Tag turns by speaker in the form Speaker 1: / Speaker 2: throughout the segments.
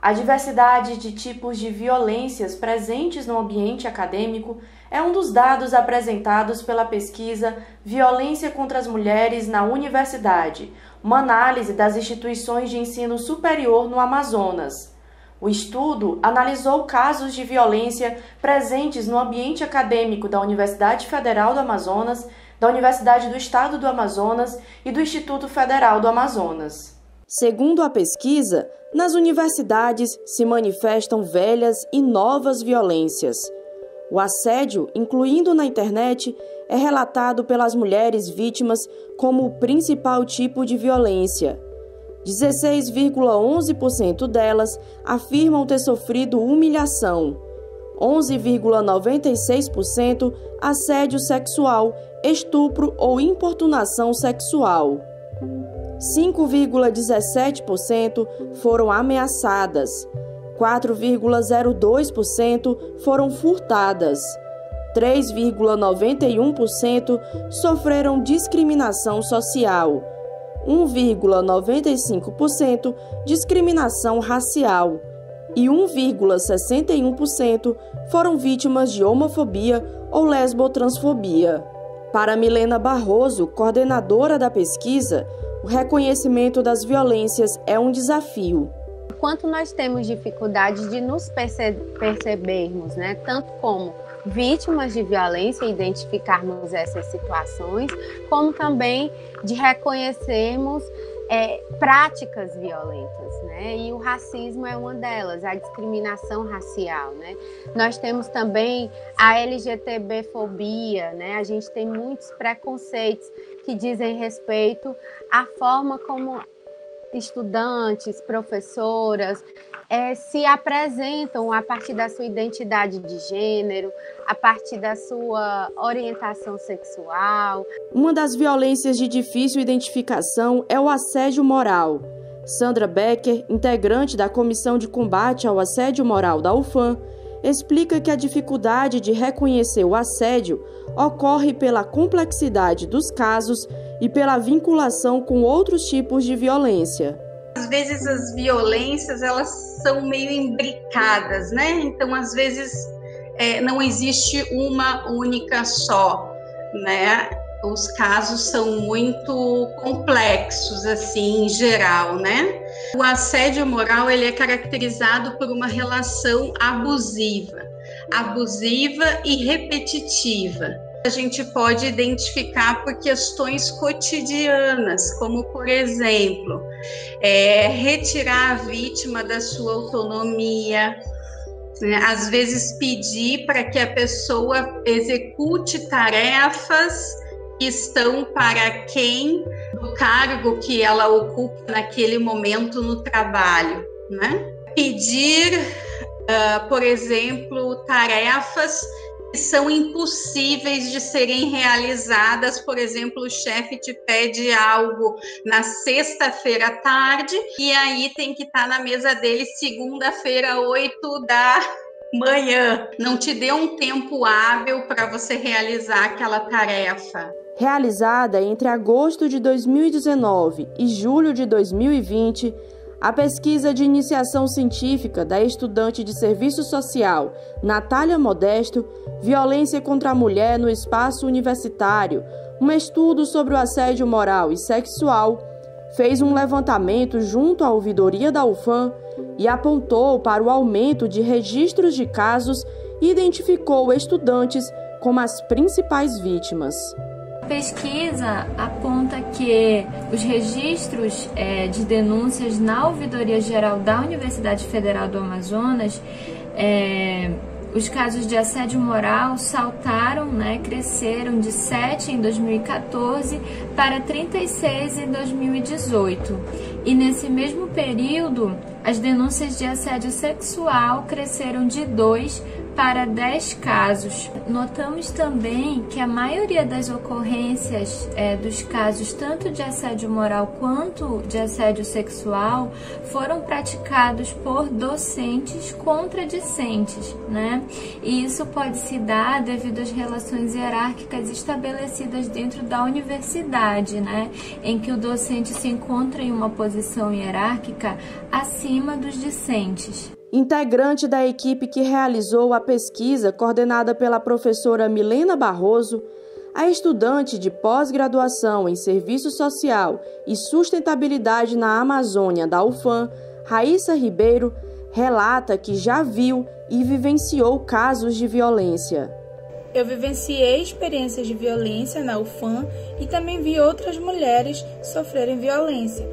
Speaker 1: A diversidade de tipos de violências presentes no ambiente acadêmico é um dos dados apresentados pela pesquisa Violência contra as Mulheres na Universidade, uma análise das instituições de ensino superior no Amazonas. O estudo analisou casos de violência presentes no ambiente acadêmico da Universidade Federal do Amazonas, da Universidade do Estado do Amazonas e do Instituto Federal do Amazonas. Segundo a pesquisa, nas universidades se manifestam velhas e novas violências. O assédio, incluindo na internet, é relatado pelas mulheres vítimas como o principal tipo de violência. 16,11% delas afirmam ter sofrido humilhação. 11,96% assédio sexual, estupro ou importunação sexual. 5,17% foram ameaçadas, 4,02% foram furtadas, 3,91% sofreram discriminação social, 1,95% discriminação racial e 1,61% foram vítimas de homofobia ou lesbotransfobia. Para Milena Barroso, coordenadora da pesquisa, o reconhecimento das violências é um desafio.
Speaker 2: Enquanto nós temos dificuldade de nos percebermos, tanto como vítimas de violência, identificarmos essas situações, como também de reconhecermos práticas violentas, e o racismo é uma delas, a discriminação racial, Nós temos também a LGBTfobia, a gente tem muitos preconceitos que dizem respeito à forma como estudantes, professoras se apresentam a partir da sua identidade de gênero, a partir da sua orientação sexual.
Speaker 1: Uma das violências de difícil identificação é o assédio moral. Sandra Becker, integrante da Comissão de Combate ao Assédio Moral da UFAM, explica que a dificuldade de reconhecer o assédio ocorre pela complexidade dos casos e pela vinculação com outros tipos de violência.
Speaker 3: Às vezes as violências elas são meio imbricadas, Então às vezes não existe uma única só, Os casos são muito complexos assim em geral, O assédio moral ele é caracterizado por uma relação abusiva e repetitiva. A gente pode identificar por questões cotidianas, como, por exemplo, retirar a vítima da sua autonomia, às vezes pedir para que a pessoa execute tarefas que estão para aquém do cargo que ela ocupa naquele momento no trabalho, Pedir, por exemplo, tarefas que são impossíveis de serem realizadas. Por exemplo, o chefe te pede algo na sexta-feira à tarde e aí tem que estar na mesa dele segunda-feira, 8 da manhã. Não te deu um tempo hábil para você realizar aquela tarefa.
Speaker 1: Realizada entre agosto de 2019 e julho de 2020, a pesquisa de iniciação científica da estudante de serviço social Natália Modesto, Violência contra a Mulher no Espaço Universitário, um estudo sobre o assédio moral e sexual, fez um levantamento junto à ouvidoria da UFAM e apontou para o aumento de registros de casos e identificou estudantes como as principais vítimas.
Speaker 4: A pesquisa aponta que os registros de denúncias na Ouvidoria Geral da Universidade Federal do Amazonas, os casos de assédio moral saltaram, cresceram de 7 em 2014 para 36 em 2018. E nesse mesmo período, as denúncias de assédio sexual cresceram de 2 para 10 casos. Notamos também que a maioria das ocorrências dos casos, tanto de assédio moral quanto de assédio sexual, foram praticados por docentes contra discentes, né? E isso pode se dar devido às relações hierárquicas estabelecidas dentro da universidade, né? Em que o docente se encontra em uma posição hierárquica acima dos discentes.
Speaker 1: Integrante da equipe que realizou a pesquisa, coordenada pela professora Milena Barroso, a estudante de pós-graduação em Serviço Social e Sustentabilidade na Amazônia da UFAM, Raíssa Ribeiro, relata que já viu e vivenciou casos de violência.
Speaker 5: Eu vivenciei experiências de violência na UFAM e também vi outras mulheres sofrerem violência.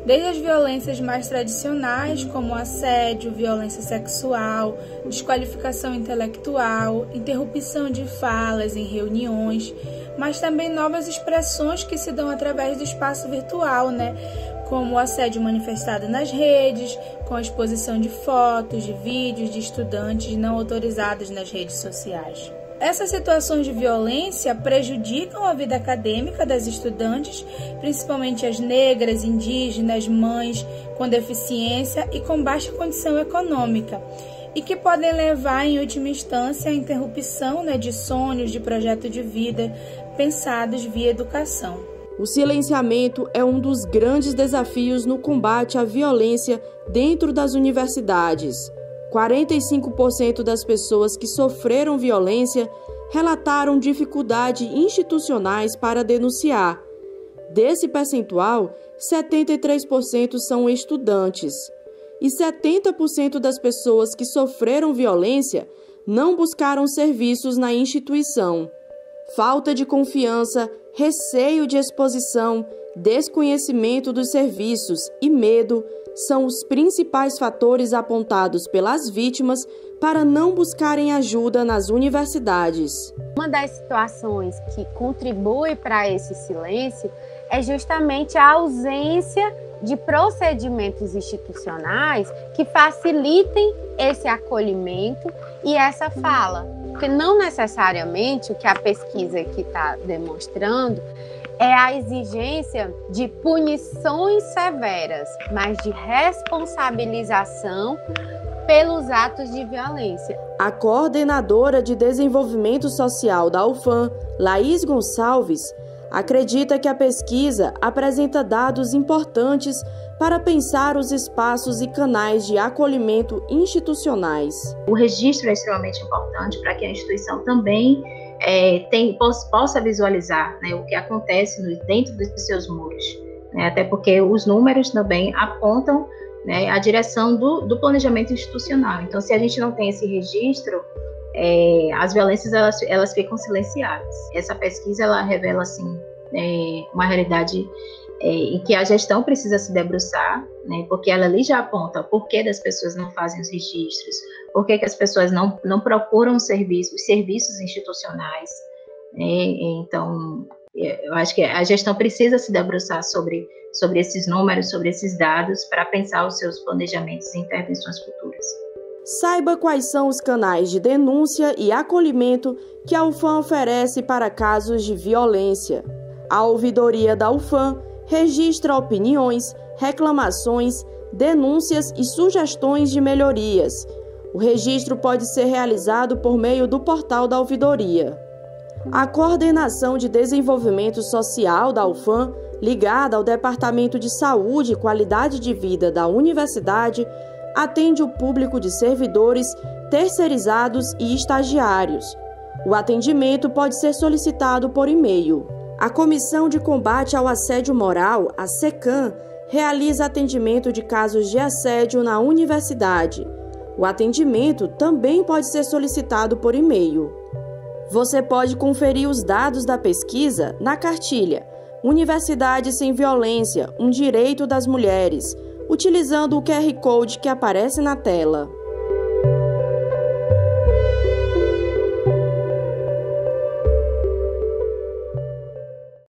Speaker 5: Desde as violências mais tradicionais, como assédio, violência sexual, desqualificação intelectual, interrupção de falas em reuniões, mas também novas expressões que se dão através do espaço virtual, né? Como o assédio manifestado nas redes, com a exposição de fotos, de vídeos de estudantes não autorizados nas redes sociais. Essas situações de violência prejudicam a vida acadêmica das estudantes, principalmente as negras, indígenas, mães com deficiência e com baixa condição econômica, e que podem levar, em última instância, à interrupção de sonhos, de projeto de vida pensados via educação.
Speaker 1: O silenciamento é um dos grandes desafios no combate à violência dentro das universidades. 45% das pessoas que sofreram violência relataram dificuldades institucionais para denunciar. Desse percentual, 73% são estudantes. E 70% das pessoas que sofreram violência não buscaram serviços na instituição. Falta de confiança, receio de exposição, desconhecimento dos serviços e medo são os principais fatores apontados pelas vítimas para não buscarem ajuda nas universidades.
Speaker 2: Uma das situações que contribui para esse silêncio é justamente a ausência de procedimentos institucionais que facilitem esse acolhimento e essa fala. Porque não necessariamente o que a pesquisa aqui está demonstrando é a exigência de punições severas, mas de responsabilização pelos atos de violência.
Speaker 1: A coordenadora de desenvolvimento social da UFAM, Laís Gonçalves, acredita que a pesquisa apresenta dados importantes para pensar os espaços e canais de acolhimento institucionais.
Speaker 6: O registro é extremamente importante para que a instituição também possa visualizar, né, o que acontece dentro dos seus muros, né, até porque os números também apontam, né, a direção do planejamento institucional. Então, se a gente não tem esse registro, as violências elas ficam silenciadas. Essa pesquisa ela revela assim, uma realidade em que a gestão precisa se debruçar, né, porque ela ali já aponta o porquê das pessoas não fazem os registros, por que as pessoas não procuram os serviços institucionais, né? Então, eu acho que a gestão precisa se debruçar sobre esses números, sobre esses dados, para pensar os seus planejamentos e intervenções futuras.
Speaker 1: Saiba quais são os canais de denúncia e acolhimento que a UFAM oferece para casos de violência. A ouvidoria da UFAM registra opiniões, reclamações, denúncias e sugestões de melhorias. O registro pode ser realizado por meio do portal da ouvidoria. A Coordenação de Desenvolvimento Social da UFAM, ligada ao Departamento de Saúde e Qualidade de Vida da Universidade, atende o público de servidores, terceirizados e estagiários. O atendimento pode ser solicitado por e-mail. A Comissão de Combate ao Assédio Moral, a SECAM, realiza atendimento de casos de assédio na universidade. O atendimento também pode ser solicitado por e-mail. Você pode conferir os dados da pesquisa na cartilha Universidade Sem Violência, um Direito das Mulheres, utilizando o QR Code que aparece na tela.